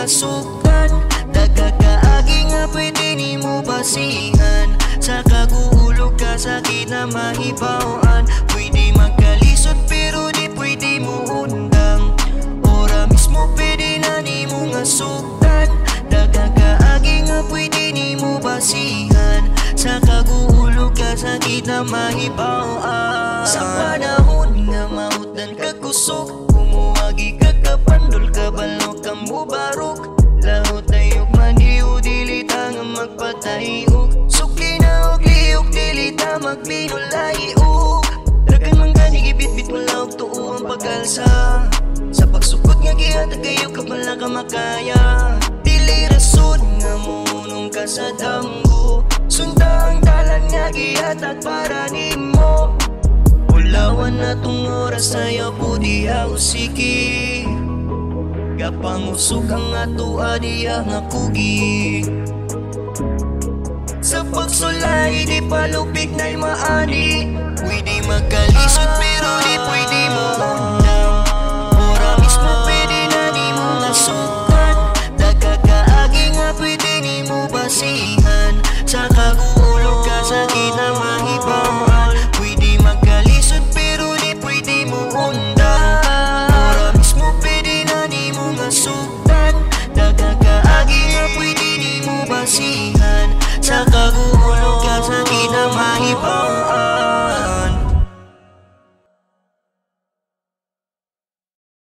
nga suktan. Dagkakaagi nga pwede ni mo basihan. Sa kaguulog ka sakit na mahibawaan. Pwede magkalisod pero di pwede mo undang. Ora mismo pwede na ni mo nga suktan. Dagkakaagi nga pwede ni mo basihan. Sa kaguulog ka sakit na mahibawaan. Sa panahon nga mautan kakusok, umuwagi ka kapandol kabalo ka mo barok. Lahot tayog maniw dilita nga magpatayog. Sukli na og lihok dilita magbinulaiog. Dagan man gani gibit-bit wala og tuo ang pag-alsa. Sa pagsukot nga gihatag kayo kabala ka makaya. Dili rason nga munong ka sa damgo. Sunda ang dalan nga gihatag para nimo. Ulawan na tong oras sayo po diha usiki. Kapangusok ang ato adiya nga kugi. Sa pagsulay di palupig na'y maani. Pwede magkalisod pero di pwede mo undang. Ora mismo pwede na di mo nga sukan. Dagkakaagi nga pwede ni mo basihan. Sa kaguulog ka sakit na mahibawaan. Pwede magkalisod pero di pwede mo undang. Ora mismo pwede na di mo nga sukan. Dagkakaagi nga pwede ni mo basihan. Sa kaguulog